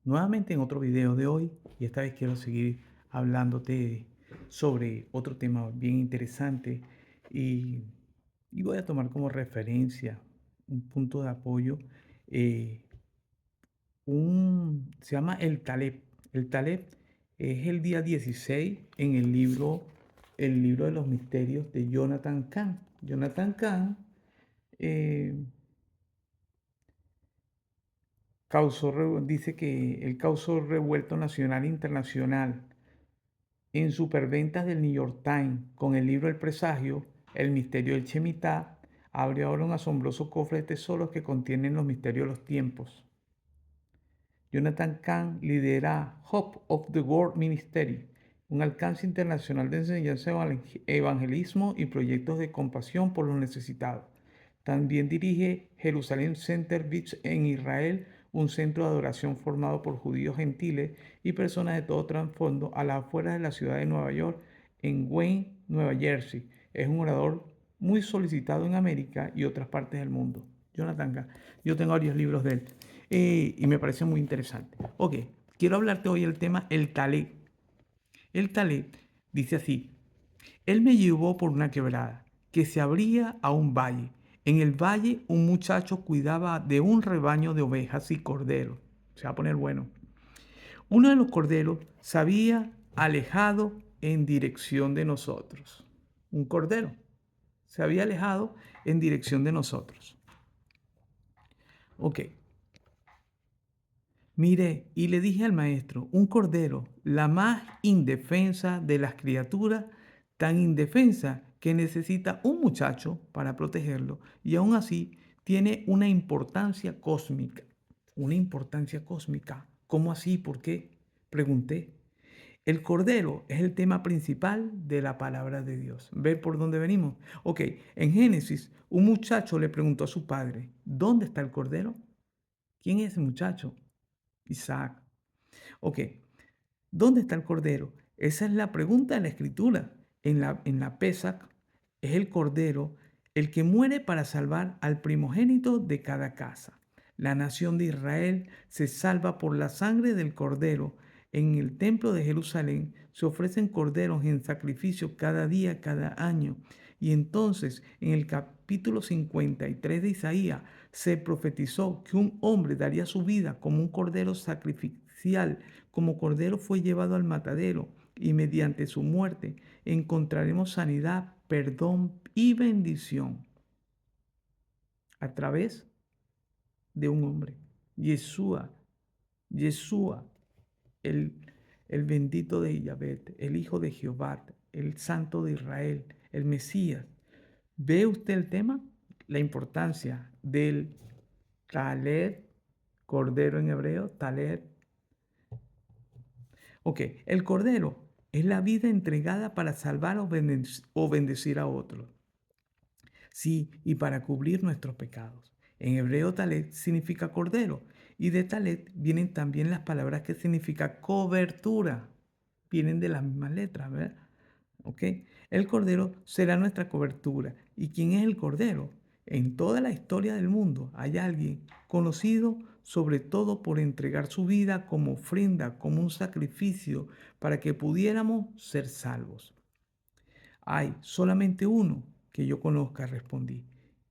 nuevamente en otro video de hoy y esta vez quiero seguir hablándote sobre otro tema bien interesante y, y voy a tomar como referencia un punto de apoyo, eh, se llama el Taleb. El Taleb es el día 16 en el libro de los misterios de Jonathan Kahn. Jonathan Kahn eh, dice que él causó revuelto nacional e internacional en superventas del New York Times con el libro El Presagio, El Misterio del Shemitah. Abre ahora un asombroso cofre de tesoros que contienen los misterios de los tiempos. Jonathan Kahn lidera Hope of the World Ministry, un alcance internacional de enseñanza, evangelismo y proyectos de compasión por los necesitados. También dirige Jerusalem Center Beach en Israel, un centro de adoración formado por judíos gentiles y personas de todo trasfondo a las afueras de la ciudad de Nueva York, en Wayne, Nueva Jersey. Es un orador muy solicitado en América y otras partes del mundo. Jonathan Kahn. Yo tengo varios libros de él y me parece muy interesante. Ok, quiero hablarte hoy del tema el Taleb. El Taleb dice así: él me llevó por una quebrada que se abría a un valle. En el valle un muchacho cuidaba de un rebaño de ovejas y corderos. Se va a poner bueno. Uno de los corderos se había alejado en dirección de nosotros. Un cordero se había alejado en dirección de nosotros. Ok. Miré y le dije al maestro, un cordero, la más indefensa de las criaturas, tan indefensa que necesita un muchacho para protegerlo y aún así tiene una importancia cósmica. Una importancia cósmica. ¿Cómo así? ¿Por qué? Pregunté. El cordero es el tema principal de la palabra de Dios. ¿Ver por dónde venimos? Ok, en Génesis, un muchacho le preguntó a su padre, ¿dónde está el cordero? ¿Quién es ese muchacho? Isaac. Ok, ¿dónde está el cordero? Esa es la pregunta de la escritura. En la Pesach es el cordero el que muere para salvar al primogénito de cada casa. La nación de Israel se salva por la sangre del cordero. En el templo de Jerusalén se ofrecen corderos en sacrificio cada día, cada año. Y entonces en el capítulo 53 de Isaías se profetizó que un hombre daría su vida como un cordero sacrificial, como cordero fue llevado al matadero, y mediante su muerte encontraremos sanidad, perdón y bendición a través de un hombre. Yeshua, Yeshua, el, el bendito de Yahvé, el Hijo de Jehová, el Santo de Israel, el Mesías. ¿Ve usted el tema? La importancia del Taled, cordero en hebreo, Taled. Ok, el cordero es la vida entregada para salvar o bendecir a otros. Sí, y para cubrir nuestros pecados. En hebreo talet significa cordero y de talet vienen también las palabras que significa cobertura. Vienen de las mismas letras, ¿verdad? ¿Ok? El cordero será nuestra cobertura. ¿Y quién es el cordero? En toda la historia del mundo hay alguien conocido sobre todo por entregar su vida como ofrenda, como un sacrificio, para que pudiéramos ser salvos. Hay solamente uno que yo conozca, respondí,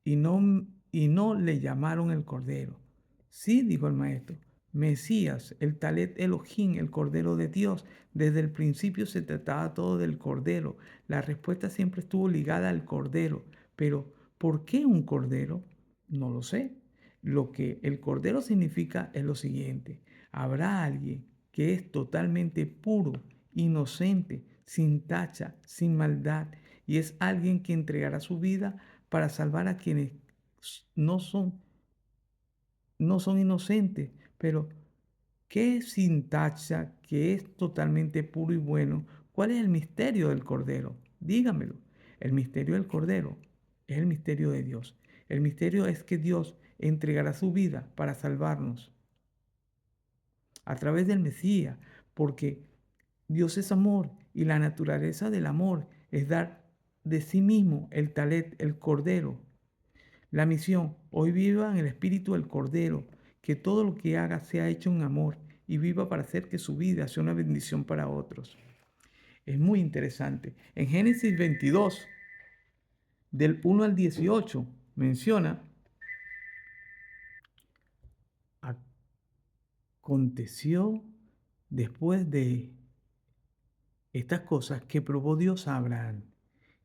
y no le llamaron el Cordero. Sí, dijo el maestro, Mesías, el Talet Elohim, el Cordero de Dios. Desde el principio se trataba todo del Cordero. La respuesta siempre estuvo ligada al Cordero. Pero, ¿por qué un Cordero? No lo sé. Lo que el Cordero significa es lo siguiente. Habrá alguien que es totalmente puro, inocente, sin tacha, sin maldad, y es alguien que entregará su vida para salvar a quienes no son, no son inocentes. Pero, ¿qué es sin tacha, que es totalmente puro y bueno? ¿Cuál es el misterio del Cordero? Dígamelo. El misterio del Cordero es el misterio de Dios. El misterio es que Dios entregará su vida para salvarnos a través del Mesías, porque Dios es amor y la naturaleza del amor es dar de sí mismo el talet, el cordero. La misión, hoy viva en el espíritu del cordero, que todo lo que haga sea hecho en amor. y viva para hacer que su vida sea una bendición para otros. Es muy interesante. En Génesis 22, del 1 al 18, menciona: aconteció después de estas cosas que probó Dios a Abraham.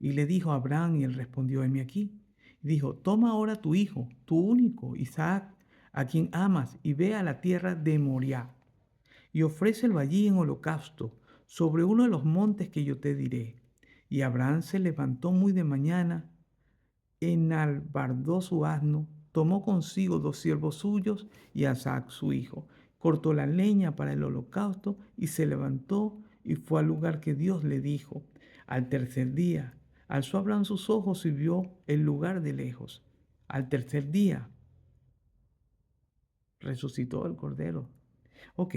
Y le dijo a Abraham, y él respondió: heme aquí. Y dijo: toma ahora tu hijo, tu único, Isaac, a quien amas, y ve a la tierra de Moriah, y ofrécelo allí en holocausto, sobre uno de los montes que yo te diré. Y Abraham se levantó muy de mañana, enalbardó su asno, tomó consigo 2 siervos suyos y a Isaac su hijo, cortó la leña para el holocausto y se levantó y fue al lugar que Dios le dijo. Al tercer día, alzó Abraham sus ojos y vio el lugar de lejos. Al tercer día, resucitó el cordero. Ok,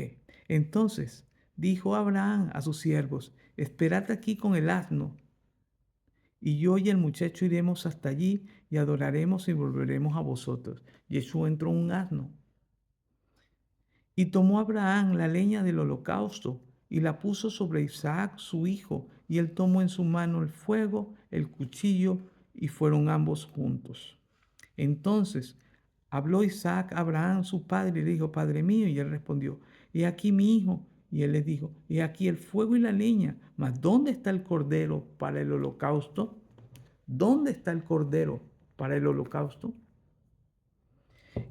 entonces dijo Abraham a sus siervos: esperad aquí con el asno, y yo y el muchacho iremos hasta allí y adoraremos y volveremos a vosotros. Jesús entró en un asno. Y tomó Abraham la leña del holocausto y la puso sobre Isaac su hijo, y él tomó en su mano el fuego, el cuchillo, y fueron ambos juntos. Entonces habló Isaac a Abraham su padre y le dijo: Padre mío. Y él respondió: He aquí mi hijo. Y él le dijo: He aquí el fuego y la leña, mas ¿dónde está el cordero para el holocausto? ¿Dónde está el cordero para el holocausto?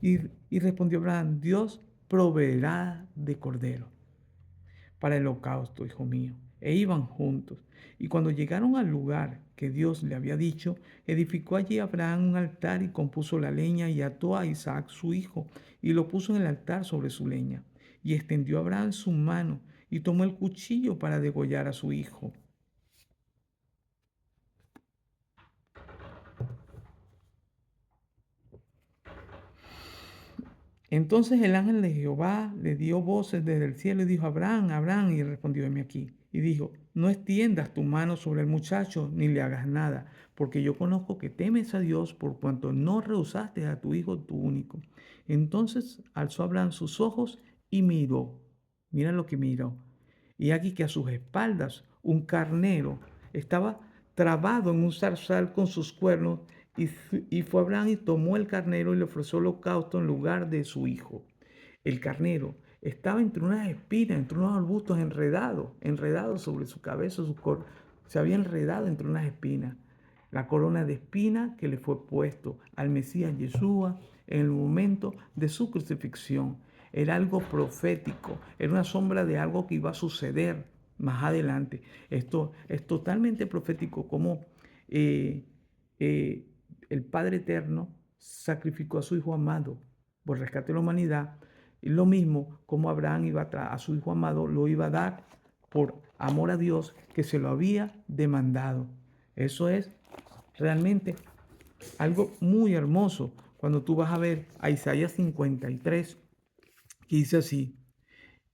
Y respondió Abraham: Dios proveerá de cordero para el holocausto, hijo mío. E iban juntos. Y cuando llegaron al lugar que Dios le había dicho, edificó allí Abraham un altar y compuso la leña y ató a Isaac su hijo y lo puso en el altar sobre su leña. Y extendió Abraham su mano y tomó el cuchillo para degollar a su hijo. Entonces el ángel de Jehová le dio voces desde el cielo y dijo: Abraham, Abraham. Y respondió: heme aquí. Y dijo: no extiendas tu mano sobre el muchacho, ni le hagas nada, porque yo conozco que temes a Dios, por cuanto no rehusaste a tu hijo, tu único. Entonces alzó Abraham sus ojos y miró. Mira lo que miró. Y aquí que a sus espaldas un carnero estaba trabado en un zarzal con sus cuernos. Y fue Abraham y tomó el carnero y le ofreció holocausto en lugar de su hijo. El carnero estaba entre unas espinas, entre unos arbustos enredados sobre su cabeza, se había enredado entre unas espinas. La corona de espinas que le fue puesto al Mesías Yeshua en el momento de su crucifixión era algo profético, era una sombra de algo que iba a suceder más adelante. Esto es totalmente profético, como eh, eh, el Padre Eterno sacrificó a su Hijo amado por rescate de la humanidad. Y lo mismo como Abraham iba a su Hijo amado, lo iba a dar por amor a Dios, que se lo había demandado. Eso es realmente algo muy hermoso cuando tú vas a ver a Isaías 53, que dice así: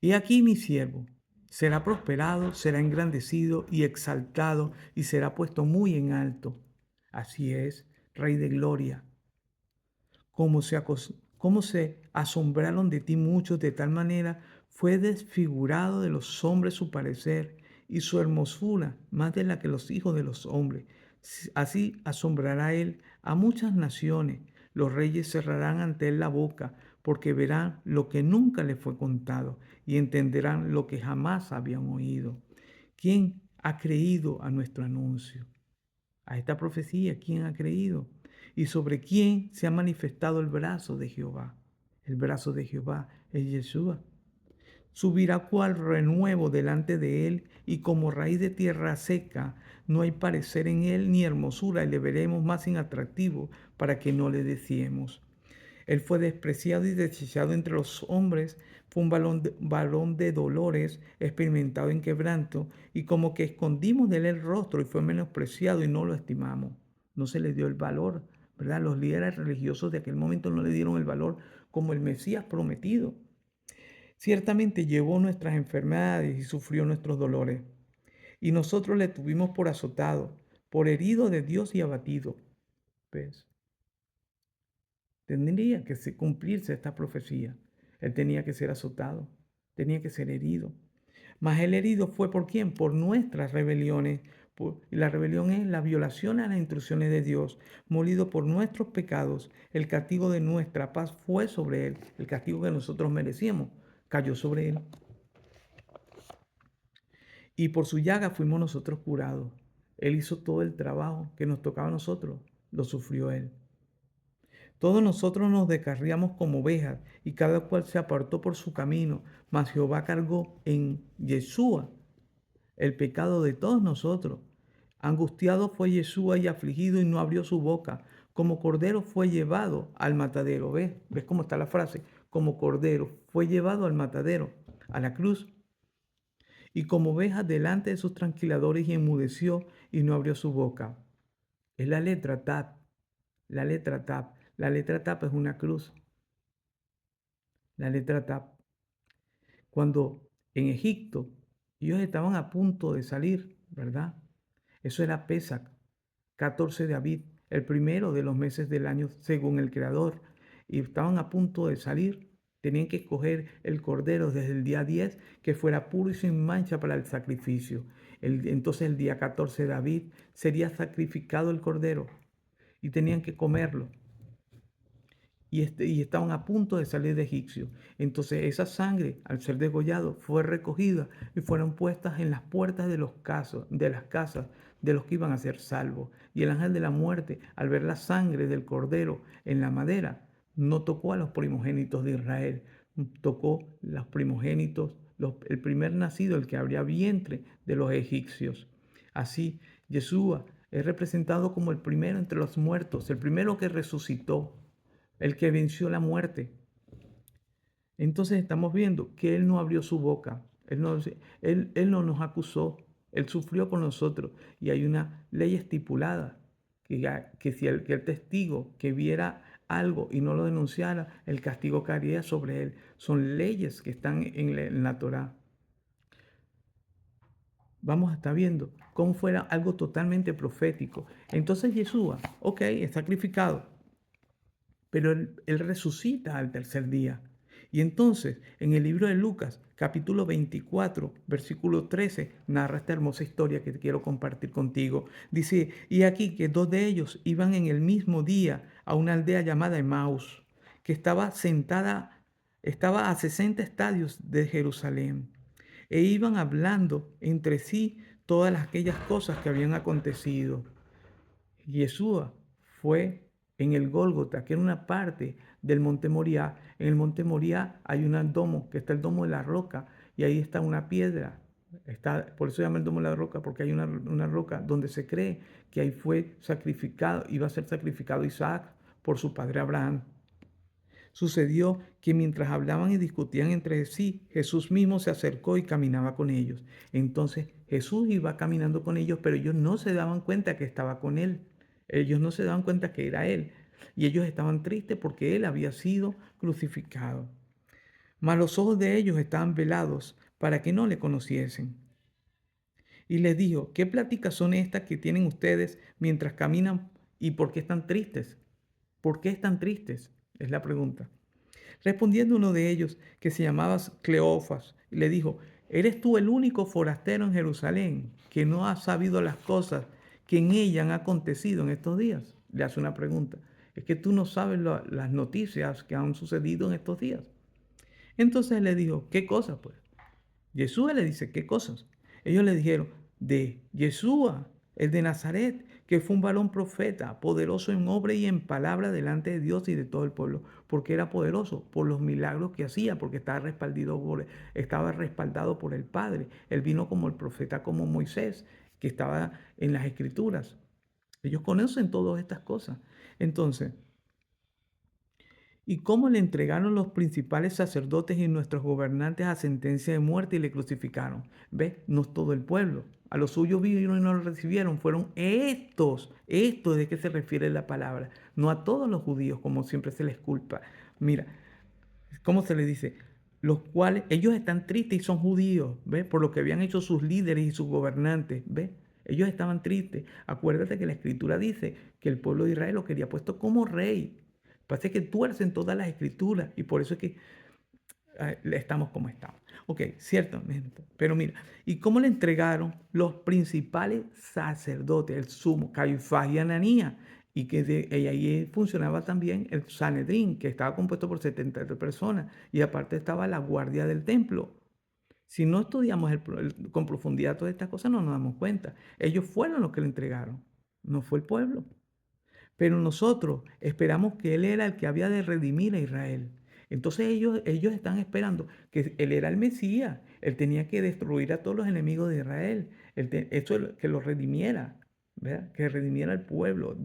He aquí mi siervo, será prosperado, será engrandecido y exaltado, y será puesto muy en alto. Así es, Rey de gloria. Cómo se asombraron de ti muchos, de tal manera fue desfigurado de los hombres su parecer, y su hermosura más de la que los hijos de los hombres. Así asombrará él a muchas naciones. Los reyes cerrarán ante él la boca, porque verán lo que nunca les fue contado y entenderán lo que jamás habían oído. ¿Quién ha creído a nuestro anuncio? A esta profecía, ¿quién ha creído? ¿Y sobre quién se ha manifestado el brazo de Jehová? El brazo de Jehová es Yeshua. Subirá cual renuevo delante de él, y como raíz de tierra seca, no hay parecer en él ni hermosura, y le veremos más inatractivo para que no le deseemos. Él fue despreciado y desechado entre los hombres, fue un varón de dolores, experimentado en quebranto, y como que escondimos de él el rostro y fue menospreciado y no lo estimamos. No se le dio el valor, ¿verdad? Los líderes religiosos de aquel momento no le dieron el valor como el Mesías prometido. Ciertamente llevó nuestras enfermedades y sufrió nuestros dolores, y nosotros le tuvimos por azotado, por herido de Dios y abatido. ¿Ves? Tendría que cumplirse esta profecía. Él tenía que ser azotado. tenía que ser herido. Mas el herido fue ¿por quién? Por nuestras rebeliones. Y la rebelión es la violación a las instrucciones de Dios. Molido por nuestros pecados, el castigo de nuestra paz fue sobre él. El castigo que nosotros merecíamos cayó sobre él. Y por su llaga fuimos nosotros curados. Él hizo todo el trabajo que nos tocaba a nosotros. Lo sufrió él. Todos nosotros nos descarriamos como ovejas y cada cual se apartó por su camino, mas Jehová cargó en Yeshua el pecado de todos nosotros. Angustiado fue Yeshua y afligido y no abrió su boca. Como cordero fue llevado al matadero. ¿Ves? ¿Ves cómo está la frase? Como cordero fue llevado al matadero, a la cruz. Y como oveja delante de sus tranquiladores y enmudeció y no abrió su boca. Es la letra Tat. La letra Tat. La letra Tat es una cruz. La letra Tat. Cuando en Egipto ellos estaban a punto de salir, ¿verdad? Eso era Pesach, 14 de Abib, el primero de los meses del año según el Creador. Y estaban a punto de salir. Tenían que escoger el cordero desde el día 10 que fuera puro y sin mancha para el sacrificio. Entonces el día 14 de Abib sería sacrificado el cordero y tenían que comerlo. Y estaban a punto de salir de Egipcio. Entonces esa sangre, al ser degollado, fue recogida y fueron puestas en las puertas de las casas de los que iban a ser salvos. Y el ángel de la muerte, al ver la sangre del cordero en la madera, no tocó a los primogénitos de Israel, tocó los primogénitos, el primer nacido, el que abría vientre de los egipcios. Así, Yeshua es representado como el primero entre los muertos, el primero que resucitó, el que venció la muerte. Entonces estamos viendo que Él no abrió su boca, Él no nos acusó, Él sufrió con nosotros y hay una ley estipulada que si el testigo que viera algo y no lo denunciara, el castigo caería sobre él. Son leyes que están en la Torá. Vamos a estar viendo cómo fuera algo totalmente profético. Entonces Yeshua, ok, es sacrificado, pero él resucita al tercer día. Y entonces, en el libro de Lucas, capítulo 24, versículo 13, narra esta hermosa historia que quiero compartir contigo. Dice, y aquí que dos de ellos iban en el mismo día a una aldea llamada Emaús, que estaba a 60 estadios de Jerusalén, e iban hablando entre sí todas aquellas cosas que habían acontecido. Yeshua fue en el Gólgota, que era una parte del monte Moriah. En el monte Moriah hay un domo, que está el domo de la roca, y ahí está una piedra. Por eso se llama el domo de la roca, porque hay una roca donde se cree que ahí fue sacrificado, iba a ser sacrificado Isaac por su padre Abraham. Sucedió que mientras hablaban y discutían entre sí, Jesús mismo se acercó y caminaba con ellos. Entonces Jesús iba caminando con ellos, pero ellos no se daban cuenta que estaba con él. Ellos no se daban cuenta que era él. Y ellos estaban tristes porque él había sido crucificado. Mas los ojos de ellos estaban velados para que no le conociesen. Y les dijo, ¿qué pláticas son estas que tienen ustedes mientras caminan y por qué están tristes? ¿Por qué están tristes? Es la pregunta. Respondiendo uno de ellos, que se llamaba Cleofas, le dijo, ¿eres tú el único forastero en Jerusalén que no ha sabido las cosas que en ella han acontecido en estos días? Le hace una pregunta. Es que tú no sabes las noticias que han sucedido en estos días. Entonces le dijo, ¿qué cosas pues? Yeshua le dice, ¿qué cosas? Ellos le dijeron, de Yeshua, el de Nazaret, que fue un varón profeta, poderoso en obra y en palabra delante de Dios y de todo el pueblo, porque era poderoso por los milagros que hacía, porque estaba respaldado por el Padre. Él vino como el profeta, como Moisés, que estaba en las Escrituras. Ellos conocen todas estas cosas. Entonces, y cómo le entregaron los principales sacerdotes y nuestros gobernantes a sentencia de muerte y le crucificaron. ¿Ves? No es todo el pueblo. A los suyos vino y no lo recibieron. Fueron estos de qué se refiere la palabra. No a todos los judíos, como siempre se les culpa. Mira, ¿cómo se les dice? Los cuales, ellos están tristes y son judíos, ¿ves? Por lo que habían hecho sus líderes y sus gobernantes, ¿ves? Ellos estaban tristes. Acuérdate que la Escritura dice que el pueblo de Israel lo quería puesto como rey. Pasa que tuercen todas las escrituras y por eso es que estamos como estamos. Ok, ciertamente. Pero mira, ¿y cómo le entregaron los principales sacerdotes, el sumo, Caifás y Ananías? Y y ahí funcionaba también el Sanedrín, que estaba compuesto por 73 personas. Y aparte estaba la guardia del templo. Si no estudiamos con profundidad todas estas cosas, no nos damos cuenta. Ellos fueron los que le entregaron, no fue el pueblo. Pero nosotros esperamos que Él era el que había de redimir a Israel. Entonces ellos están esperando que Él era el Mesías. Él tenía que destruir a todos los enemigos de Israel. Que los redimiera, ¿verdad? Que redimiera al pueblo,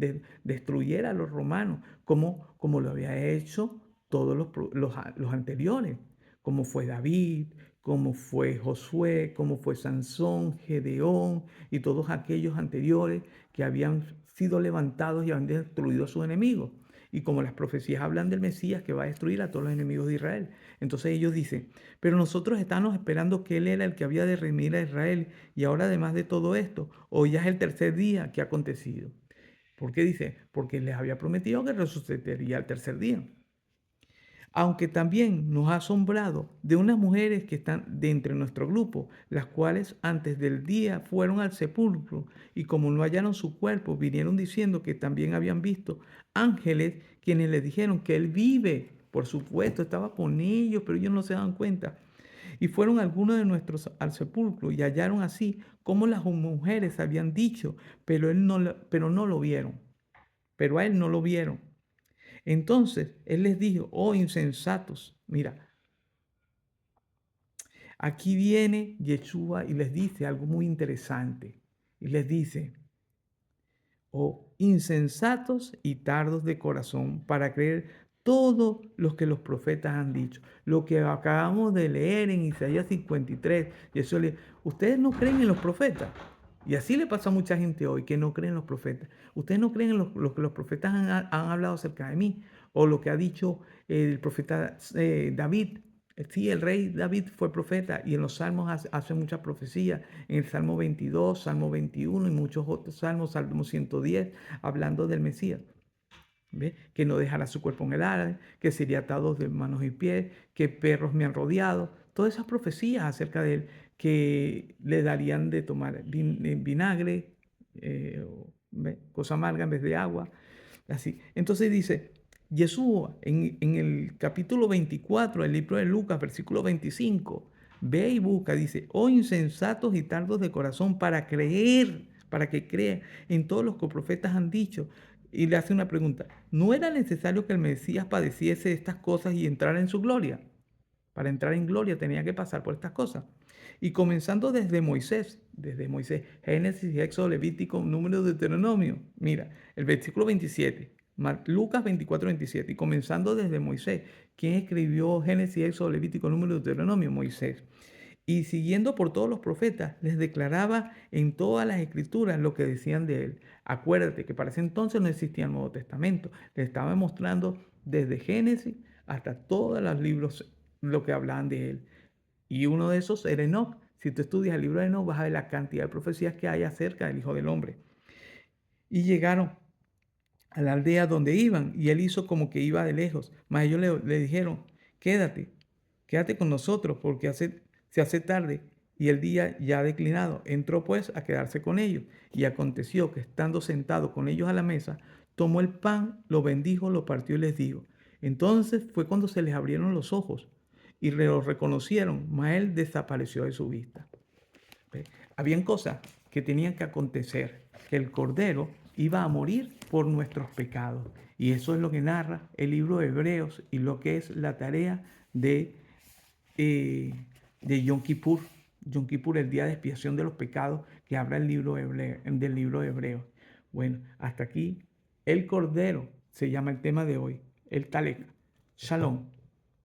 destruyera a los romanos, como lo había hecho todos los anteriores, como fue David, como fue Josué, como fue Sansón, Gedeón y todos aquellos anteriores que habían sido levantados y habían destruido a sus enemigos. Y como las profecías hablan del Mesías que va a destruir a todos los enemigos de Israel. Entonces ellos dicen, pero nosotros estamos esperando que Él era el que había de redimir a Israel. Y ahora además de todo esto, hoy ya es el tercer día que ha acontecido. ¿Por qué dice? Porque les había prometido que resucitaría el tercer día. Aunque también nos ha asombrado de unas mujeres que están de entre nuestro grupo, las cuales antes del día fueron al sepulcro y como no hallaron su cuerpo, vinieron diciendo que también habían visto ángeles quienes les dijeron que Él vive. Por supuesto, estaba con ellos, pero ellos no se daban cuenta. Y fueron algunos de nuestros al sepulcro y hallaron así como las mujeres habían dicho, pero no lo vieron. Pero a Él no lo vieron. Entonces Él les dijo, oh insensatos, mira, aquí viene Yeshua y les dice algo muy interesante. Y les dice, oh insensatos y tardos de corazón para creer todo lo que los profetas han dicho. Lo que acabamos de leer en Isaías 53. Y eso ustedes no creen en los profetas. Y así le pasa a mucha gente hoy que no creen en los profetas. Ustedes no creen en lo que los profetas han hablado acerca de mí. O lo que ha dicho el profeta David. Sí, el rey David fue profeta y en los salmos hace muchas profecías. En el Salmo 22, Salmo 21 y muchos otros salmos, Salmo 110, hablando del Mesías. ¿Ve? Que no dejará su cuerpo en el área, que sería atado de manos y pies, que perros me han rodeado. Todas esas profecías acerca de él, que le darían de tomar vinagre, cosa amarga en vez de agua. Así. Entonces dice, Jesús en el capítulo 24 del libro de Lucas, versículo 25, ve y busca, dice, oh insensatos y tardos de corazón para creer, para que crean en todos los que los profetas han dicho. Y le hace una pregunta, ¿no era necesario que el Mesías padeciese estas cosas y entrara en su gloria? Para entrar en gloria tenía que pasar por estas cosas. Y comenzando desde Moisés, Génesis, Éxodo, Levítico, Número, Deuteronomio. Mira, el versículo 27, Lucas 24, 27. Y comenzando desde Moisés. ¿Quién escribió Génesis, Éxodo, Levítico, Número, Deuteronomio? Moisés. Y siguiendo por todos los profetas, les declaraba en todas las escrituras lo que decían de él. Acuérdate que para ese entonces no existía el Nuevo Testamento. Les estaba mostrando desde Génesis hasta todos los libros lo que hablaban de él. Y uno de esos era Enoch. Si tú estudias el libro de Enoch, vas a ver la cantidad de profecías que hay acerca del Hijo del Hombre. Y llegaron a la aldea donde iban, y él hizo como que iba de lejos. Mas ellos le dijeron, quédate con nosotros, porque se hace tarde y el día ya ha declinado. Entró pues a quedarse con ellos. Y aconteció que estando sentado con ellos a la mesa, tomó el pan, lo bendijo, lo partió y les dijo. Entonces fue cuando se les abrieron los ojos y lo reconocieron, mas él desapareció de su vista. ¿Ve? Habían cosas que tenían que acontecer, que el Cordero iba a morir por nuestros pecados. Y eso es lo que narra el libro de Hebreos y lo que es la tarea de Yom Kippur. Yom Kippur, el día de expiación de los pecados que habla el libro del libro de Hebreos. Bueno, hasta aquí el Cordero se llama el tema de hoy, el Talek. Shalom.